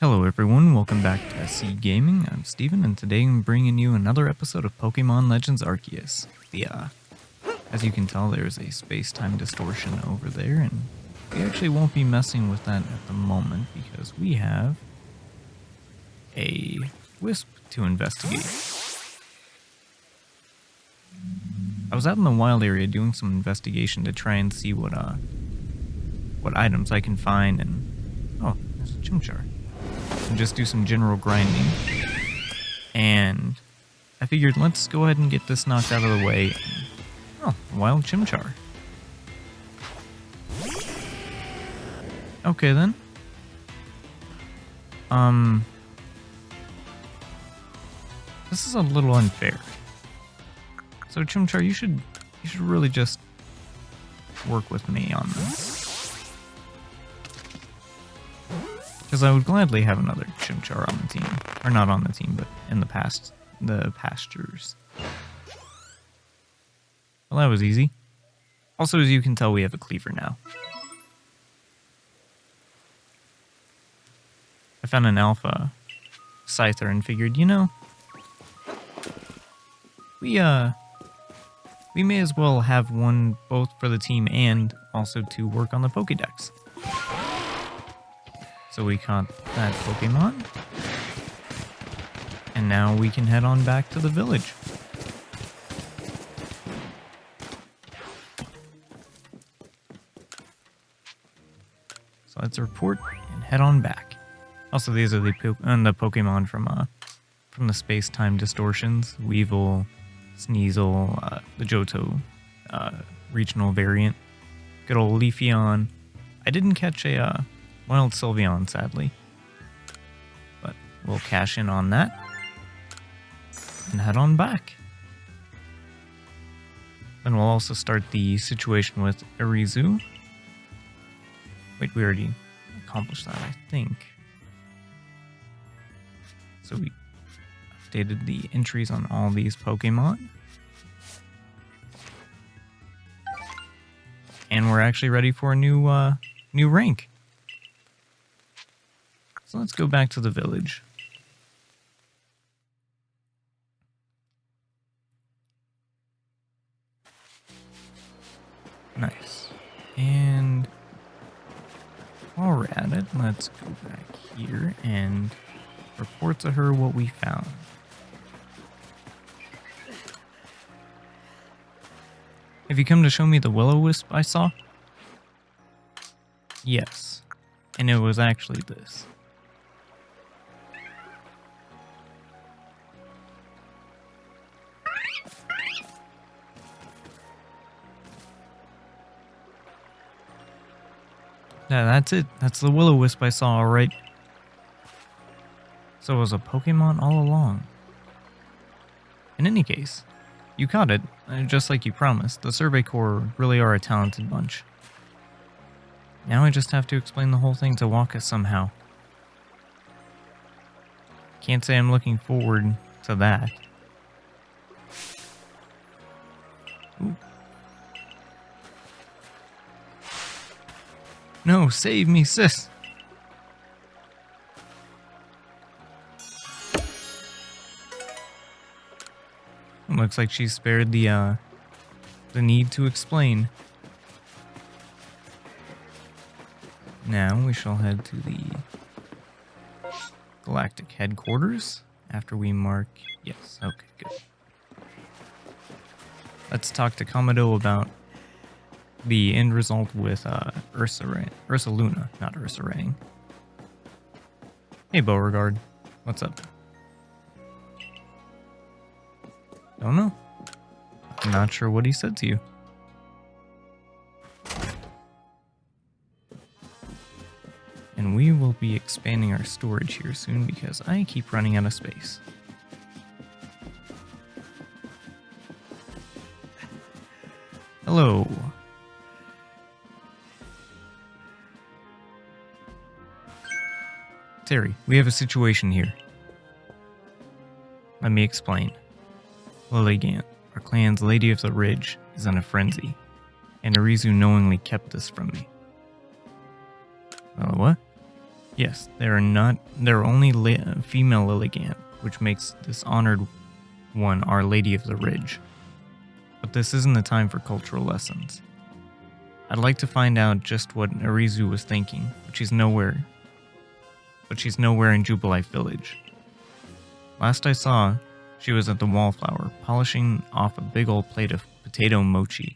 Hello everyone, welcome back to SC Gaming. I'm Steven, and today I'm bringing you another episode of Pokemon Legends Arceus. As you can tell, there's a space-time distortion over there, and we actually won't be messing with that at the moment because we have a wisp to investigate. I was out in the wild area doing some investigation to try and see what items I can find, and oh, there's a Chimchar. And just do some general grinding. And I figured let's go ahead and get this knocked out of the way. Oh, wild Chimchar. Okay then. This is a little unfair. So Chimchar, you should really just work with me on this. Because I would gladly have another Chimchar on the team. Or not on the team, but in the pastures. Well, that was easy. Also, as you can tell, we have a cleaver now. I found an alpha Scyther and figured, you know, we may as well have one both for the team and also to work on the Pokédex. So we caught that Pokemon, and now we can head on back to the village. So let's report and head on back. Also, these are the Pokemon from the space-time distortions: Weevil, Sneasel, the Johto regional variant. Good old Leafeon. I didn't catch a wild Sylveon, sadly, but we'll cash in on that and head on back. Then we'll also start the situation with Arizu. Wait, we already accomplished that, I think. So we updated the entries on all these Pokemon. And we're actually ready for a new rank. So let's go back to the village. Nice. And while we're at it, let's go back here and report to her what we found. Have you come to show me the Will-O-Wisp I saw? Yes. And it was actually this. Yeah, that's it. That's the Will-O-Wisp I saw, alright. So it was a Pokemon all along. In any case, you caught it, just like you promised. The Survey Corps really are a talented bunch. Now I just have to explain the whole thing to Waka somehow. Can't say I'm looking forward to that. Ooh. No, save me, sis! Looks like she spared the need to explain. Now we shall head to the Galactic Headquarters after we mark... Yes, okay, good. Let's talk to Kamado about the end result with Ursaluna, not Ursaring. Hey, Beauregard. What's up? Don't know. I'm not sure what he said to you. And we will be expanding our storage here soon because I keep running out of space. Hello. Terry, we have a situation here. Let me explain. Lilligant, our clan's Lady of the Ridge, is in a frenzy, and Arizu knowingly kept this from me. What? Yes, they're only female Lilligant, which makes this honored one Our Lady of the Ridge. But this isn't the time for cultural lessons. I'd like to find out just what Arizu was thinking, but she's nowhere in Jubilife Village. Last I saw, she was at the Wallflower, polishing off a big old plate of potato mochi.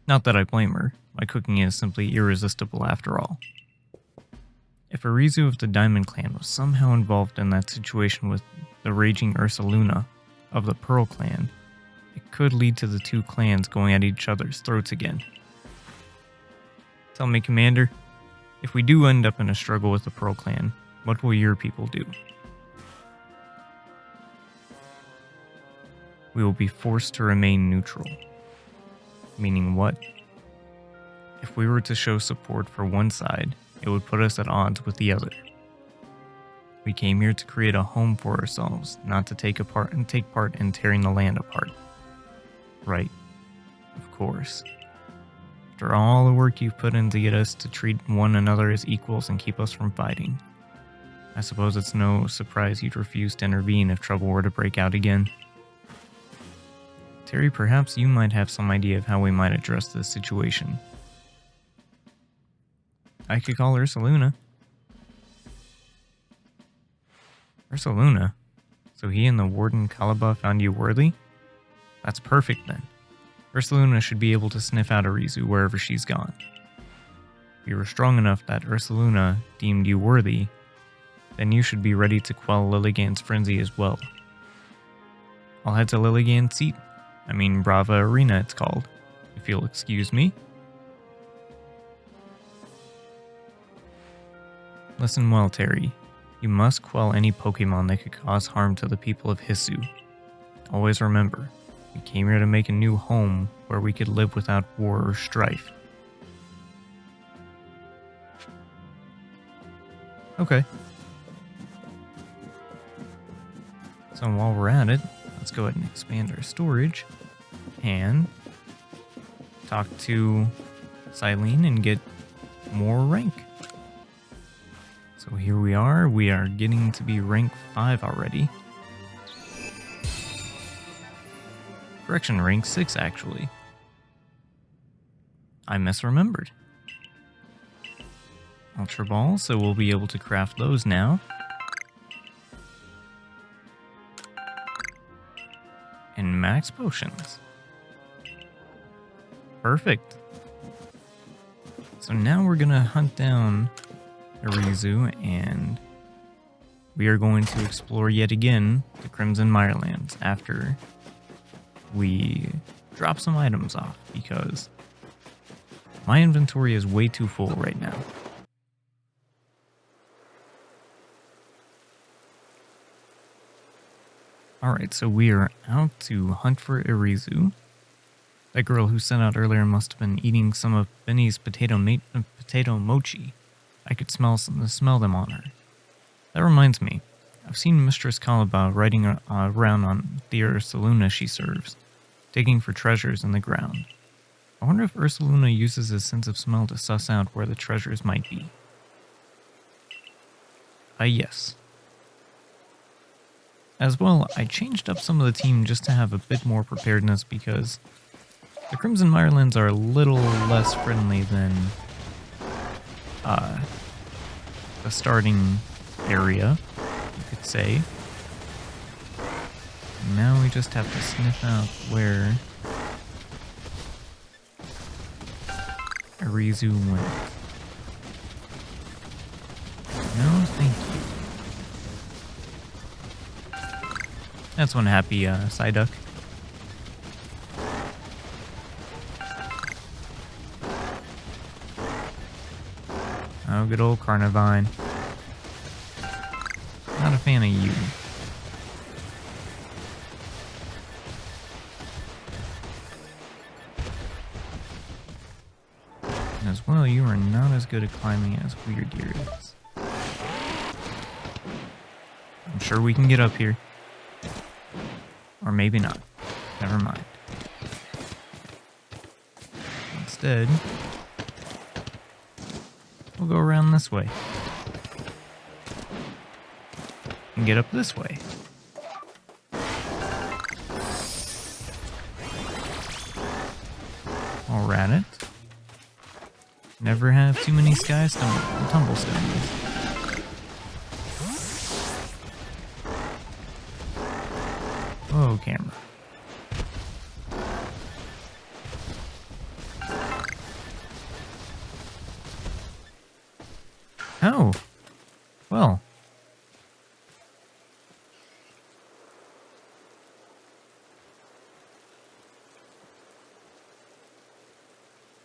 Not that I blame her, my cooking is simply irresistible after all. If Arizu of the Diamond Clan was somehow involved in that situation with the raging Ursaluna of the Pearl Clan, it could lead to the two clans going at each other's throats again. Tell me, Commander, if we do end up in a struggle with the Pearl Clan, what will your people do? We will be forced to remain neutral. Meaning what? If we were to show support for one side, it would put us at odds with the other. We came here to create a home for ourselves, not to take part in tearing the land apart. Right. Of course. After all the work you've put in to get us to treat one another as equals and keep us from fighting, I suppose it's no surprise you'd refuse to intervene if trouble were to break out again. Terry, perhaps you might have some idea of how we might address this situation. I could call Ursaluna. Ursaluna? So he and the Warden Kalaba found you worthy? That's perfect then. Ursaluna should be able to sniff out Arizu wherever she's gone. If you were strong enough that Ursaluna deemed you worthy, then you should be ready to quell Lilligant's frenzy as well. I'll head to Lilligant's seat. Brava Arena it's called, if you'll excuse me. Listen well, Terry. You must quell any Pokemon that could cause harm to the people of Hisu. Always remember, we came here to make a new home where we could live without war or strife. Okay. So while we're at it, let's go ahead and expand our storage and talk to Silene and get more rank. So here we are getting to be rank 5 already. Correction, rank 6 actually. I misremembered. Ultra Ball, so we'll be able to craft those now. And max potions. Perfect. So now we're gonna hunt down Arizu and we are going to explore yet again the Crimson Mirelands after we drop some items off because my inventory is way too full right now. Alright, so we are out to hunt for Arizu. That girl who sent out earlier must have been eating some of Benny's potato mochi. I could smell them on her. That reminds me, I've seen Mistress Kalaba riding around on the Ursaluna she serves, digging for treasures in the ground. I wonder if Ursaluna uses his sense of smell to suss out where the treasures might be. Yes. As well, I changed up some of the team just to have a bit more preparedness because the Crimson Mirelands are a little less friendly than the starting area, you could say. And now we just have to sniff out where Arizu went. No, thank you. That's one happy Psyduck. Oh, good old Carnivine. Not a fan of you. And as well, you are not as good at climbing as Weirdeer is. I'm sure we can get up here. Or maybe not. Never mind. Instead, we'll go around this way. can get up this way. I'll rat it. Never have too many tumblestones. Oh, camera. Oh, well.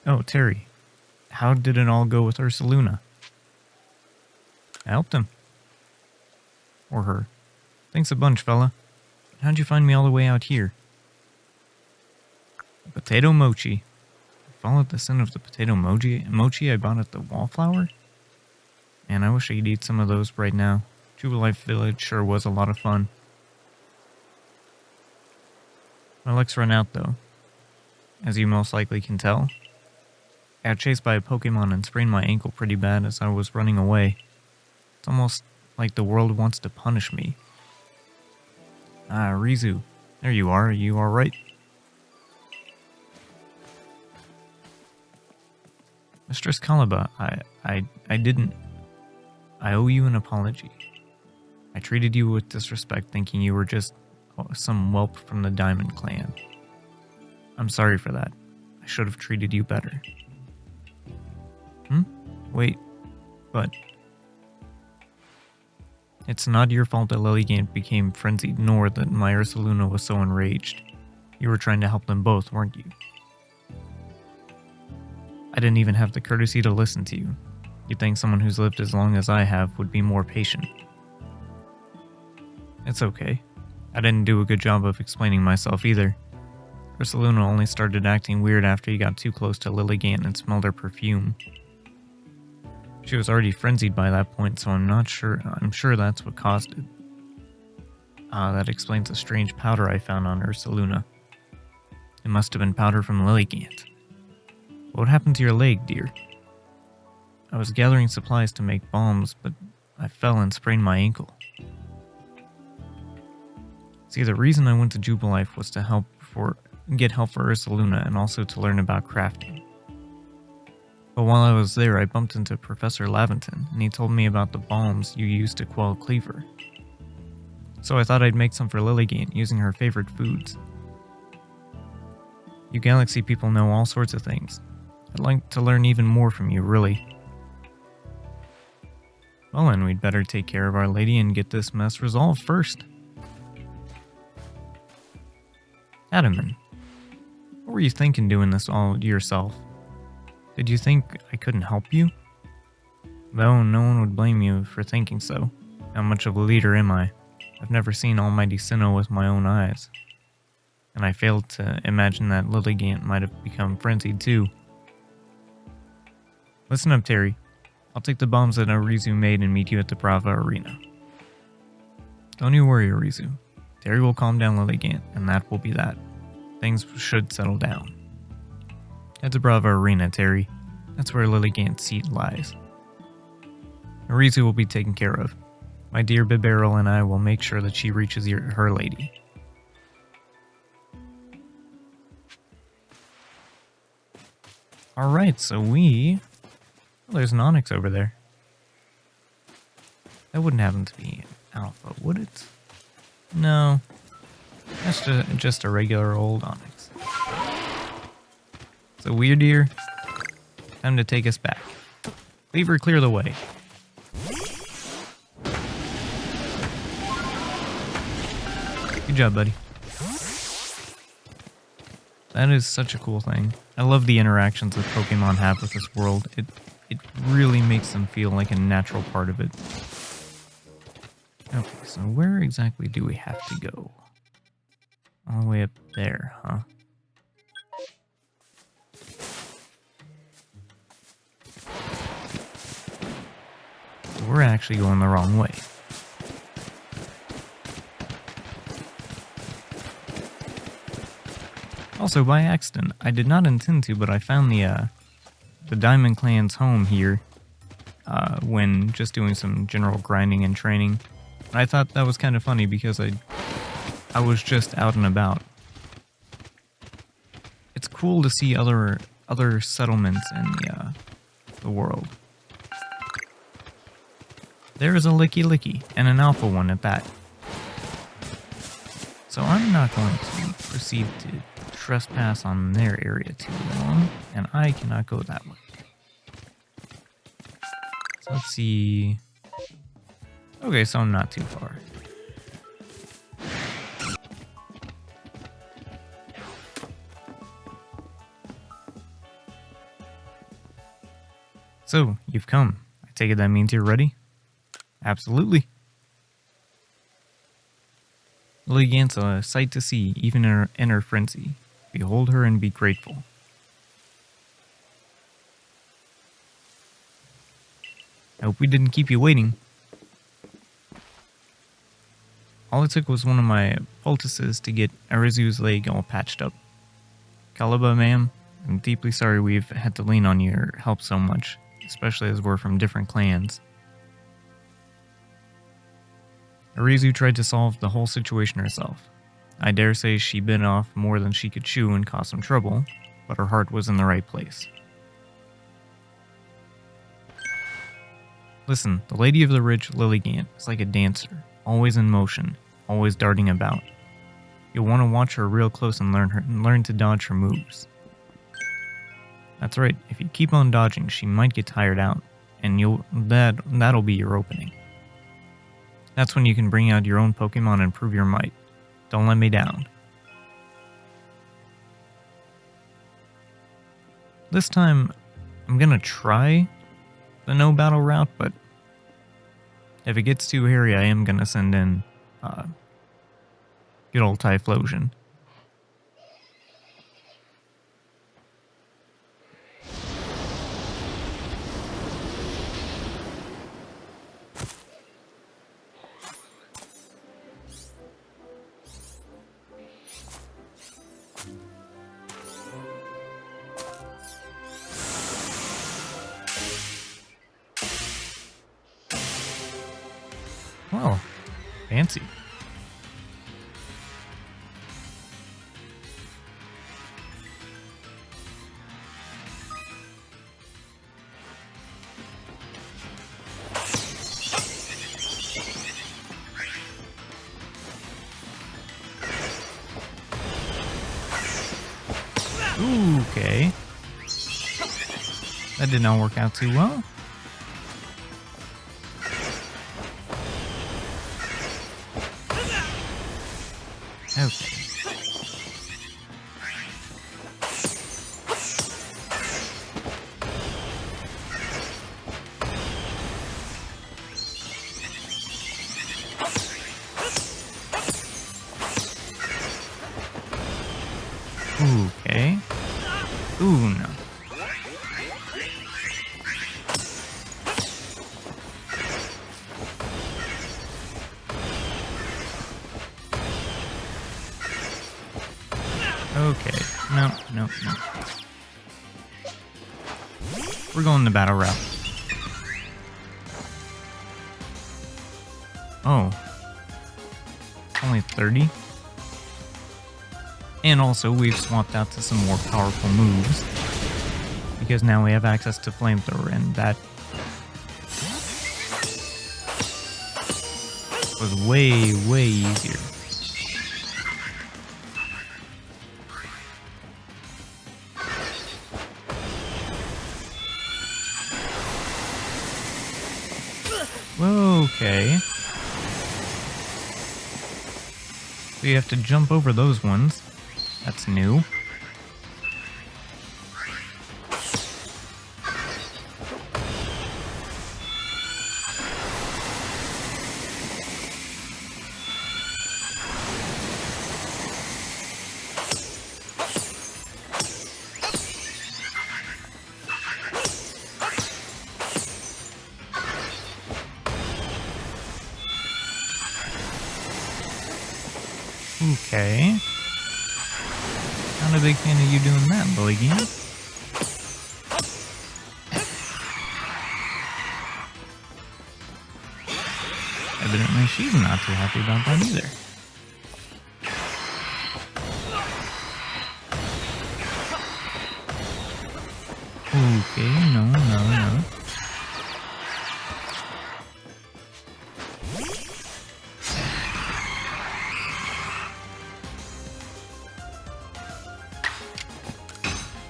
Oh, Terry. How did it all go with Ursaluna? I helped him. Or her. Thanks a bunch, fella. How'd you find me all the way out here? Potato mochi. Followed the scent of the potato mochi I bought at the Wallflower? Man, I wish I could eat some of those right now. Jubilife Village sure was a lot of fun. My luck's run out, though. As you most likely can tell. I got chased by a Pokemon and sprained my ankle pretty bad as I was running away. It's almost like the world wants to punish me. Ah, Rizu. There you are. Are you alright? Mistress Kalaba, I didn't. I owe you an apology. I treated you with disrespect thinking you were just some whelp from the Diamond Clan. I'm sorry for that. I should have treated you better. Wait, but... It's not your fault that Lilligant became frenzied, nor that my Ursaluna was so enraged. You were trying to help them both, weren't you? I didn't even have the courtesy to listen to you. You'd think someone who's lived as long as I have would be more patient. It's okay. I didn't do a good job of explaining myself either. Ursaluna only started acting weird after you got too close to Lilligant and smelled her perfume. She was already frenzied by that point, so I'm sure that's what caused it. That explains the strange powder I found on Ursaluna. It must have been powder from Lilligant. What happened to your leg, dear? I was gathering supplies to make bombs, but I fell and sprained my ankle. See, the reason I went to Jubilife was to get help for Ursaluna and also to learn about crafting. But while I was there, I bumped into Professor Laventon, and he told me about the bombs you used to quell Cleaver. So I thought I'd make some for Lilligant using her favorite foods. You Galaxy people know all sorts of things. I'd like to learn even more from you, really. Well then, we'd better take care of Our Lady and get this mess resolved first. Adaman, what were you thinking doing this all yourself? Did you think I couldn't help you? Though no one would blame you for thinking so. How much of a leader am I? I've never seen Almighty Sinnoh with my own eyes. And I failed to imagine that Lilligant might have become frenzied too. Listen up, Terry. I'll take the bombs that Arizu made and meet you at the Brava Arena. Don't you worry, Arizu. Terry will calm down Lilligant, and that will be that. Things should settle down. Head to Brava Arena, Terry. That's where Lilligant's seat lies. Arizu will be taken care of. My dear Bibarel and I will make sure that she reaches her lady. Alright, so there's an Onyx over there. That wouldn't happen to be Alpha, would it? No. That's just a regular old Onyx. So Weirdeer, time to take us back. Cleaver, clear the way. Good job, buddy. That is such a cool thing. I love the interactions that Pokemon have with this world. It really makes them feel like a natural part of it. Okay, so where exactly do we have to go? All the way up there, huh? We're actually going the wrong way. Also, by accident, I did not intend to, but I found the Diamond Clan's home here when just doing some general grinding and training. I thought that was kind of funny because I was just out and about. It's cool to see other settlements in the world. There is a Licky, and an alpha one at that. So I'm not going to proceed to trespass on their area too long, and I cannot go that way. So let's see. Okay, so I'm not too far. So, you've come. I take it that means you're ready? Absolutely. Lilligant's a sight to see, even in her frenzy. Behold her and be grateful. I hope we didn't keep you waiting. All it took was one of my poultices to get Arceus' leg all patched up. Kalaba, ma'am, I'm deeply sorry we've had to lean on your help so much, especially as we're from different clans. Arceus tried to solve the whole situation herself. I dare say she bit off more than she could chew and caused some trouble, but her heart was in the right place. Listen, the Lady of the Ridge, Lilligant, is like a dancer, always in motion, always darting about. You'll want to watch her real close and learn to dodge her moves. That's right, if you keep on dodging, she might get tired out, and that'll be your opening. That's when you can bring out your own Pokemon and prove your might. Don't let me down. This time, I'm gonna try the no battle route, but if it gets too hairy, I am gonna send in good old Typhlosion. Well, fancy. Ooh, okay. That did not work out too well. Okay. Okay. Ooh, no. Okay. No. We're going the battle route. Oh. Only 30? And also, we've swapped out to some more powerful moves. Because now we have access to Flamethrower, and that was way, way easier. Okay. So you have to jump over those ones. That's new. Okay. Not a big fan of you doing that, Lilligant. Evidently, she's not too happy about that either. Okay, no.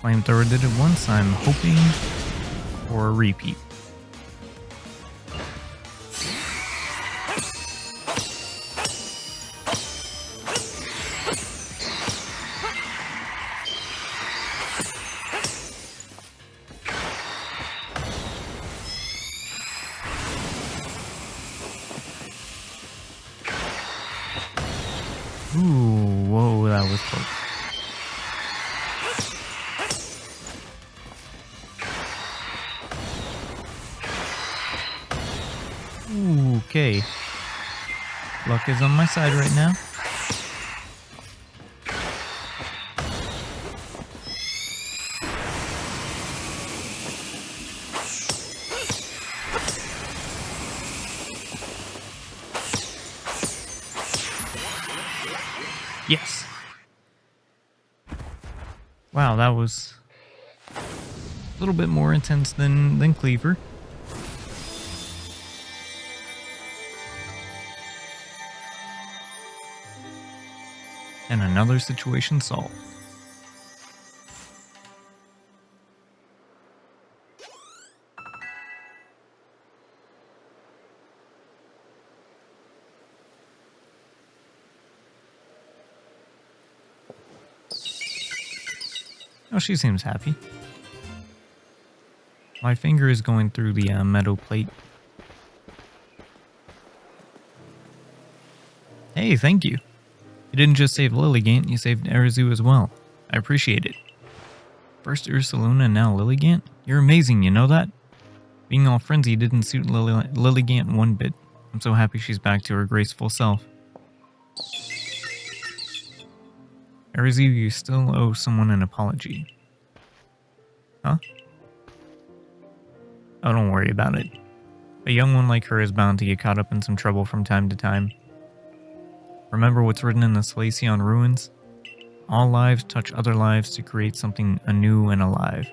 Flamethrower did it once, I'm hoping for a repeat. Ooh, whoa, that was close. Okay. Luck is on my side right now. Yes. Wow, that was a little bit more intense than Cleaver. And another situation solved. Oh, she seems happy. My finger is going through the metal plate. Hey, thank you. You didn't just save Lilligant, you saved Arceus as well. I appreciate it. First Ursaluna and now Lilligant? You're amazing, you know that? Being all frenzied didn't suit Lilligant one bit. I'm so happy she's back to her graceful self. Arceus, you still owe someone an apology. Huh? Oh, don't worry about it. A young one like her is bound to get caught up in some trouble from time to time. Remember what's written in the Salacion ruins? All lives touch other lives to create something anew and alive.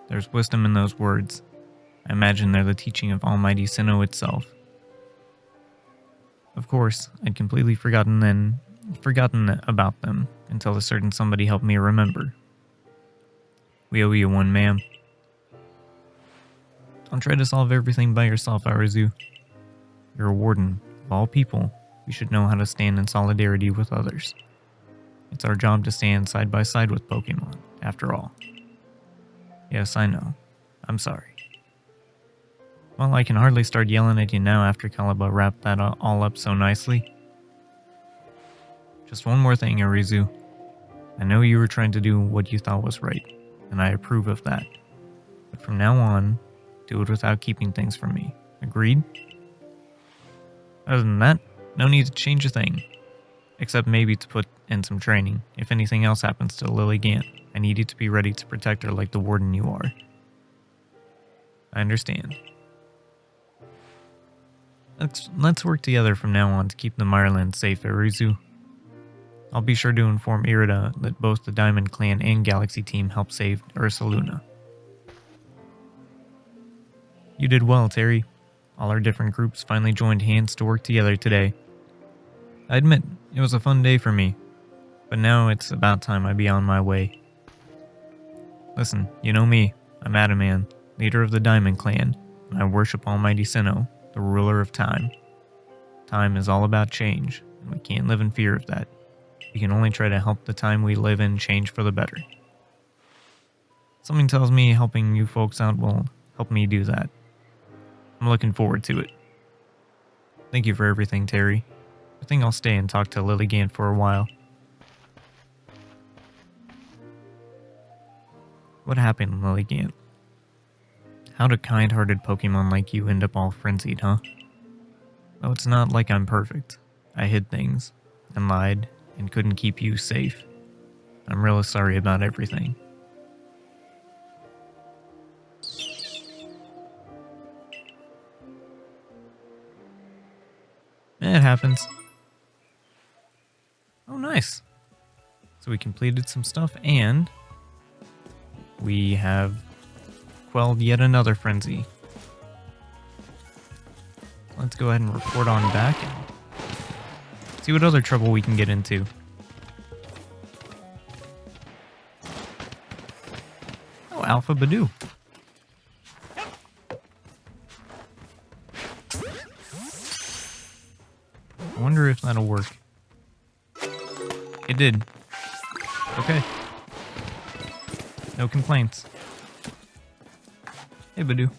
There's wisdom in those words. I imagine they're the teaching of Almighty Sinnoh itself. Of course, I'd completely forgotten about them until a certain somebody helped me remember. We owe you one, ma'am. Don't try to solve everything by yourself, Arceus. You're a warden. Of all people, we should know how to stand in solidarity with others. It's our job to stand side by side with Pokémon, after all. Yes, I know. I'm sorry. Well, I can hardly start yelling at you now after Caliba wrapped that all up so nicely. Just one more thing, Arceus. I know you were trying to do what you thought was right, and I approve of that. But from now on, do it without keeping things from me. Agreed? Other than that, no need to change a thing. Except maybe to put in some training. If anything else happens to Lilligant, I need you to be ready to protect her like the warden you are. I understand. Let's work together from now on to keep the Mireland safe, Arceus. I'll be sure to inform Irida that both the Diamond Clan and Galaxy Team helped save Ursaluna. You did well, Terry. All our different groups finally joined hands to work together today. I admit, it was a fun day for me, but now it's about time I be on my way. Listen, you know me, I'm Adaman, leader of the Diamond Clan, and I worship Almighty Sinnoh, the ruler of time. Time is all about change, and we can't live in fear of that. We can only try to help the time we live in change for the better. Something tells me helping you folks out will help me do that. I'm looking forward to it. Thank you for everything, Terry. I think I'll stay and talk to Lilligant for a while. What happened, Lilligant? How do kind-hearted Pokemon like you end up all frenzied, huh? Though it's not like I'm perfect. I hid things, and lied, and couldn't keep you safe. I'm really sorry about everything. It happens. Oh, nice. So we completed some stuff, and we have quelled yet another frenzy. Let's go ahead and report on back and see what other trouble we can get into. Oh, Alpha Badoo. I wonder if that'll work. It did. Okay. No complaints. Hey, Badoo.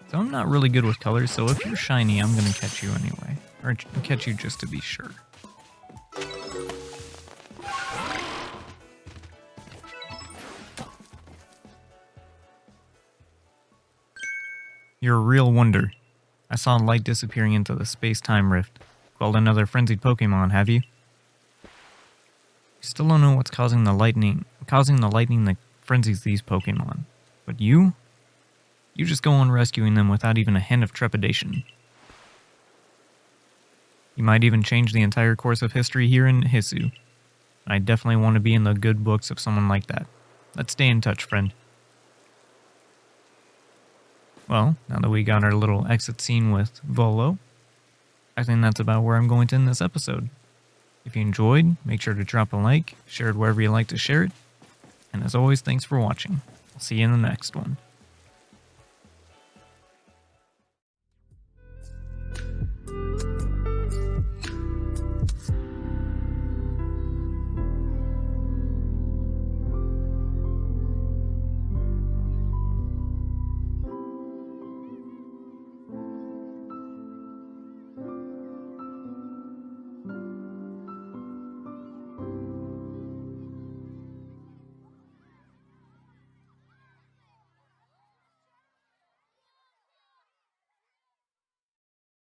So I'm not really good with colors, so if you're shiny, I'm gonna catch you anyway. Or catch you just to be sure. You're a real wonder. I saw light disappearing into the space-time rift. Quelled another frenzied Pokemon, have you? Still don't know what's causing the lightning that frenzies these Pokemon. But you just go on rescuing them without even a hint of trepidation. You might even change the entire course of history here in Hisu. I definitely want to be in the good books of someone like that. Let's stay in touch, friend. Well, now that we got our little exit scene with Volo, I think that's about where I'm going to end this episode. If you enjoyed, make sure to drop a like, share it wherever you like to share it, and as always, thanks for watching. I'll see you in the next one.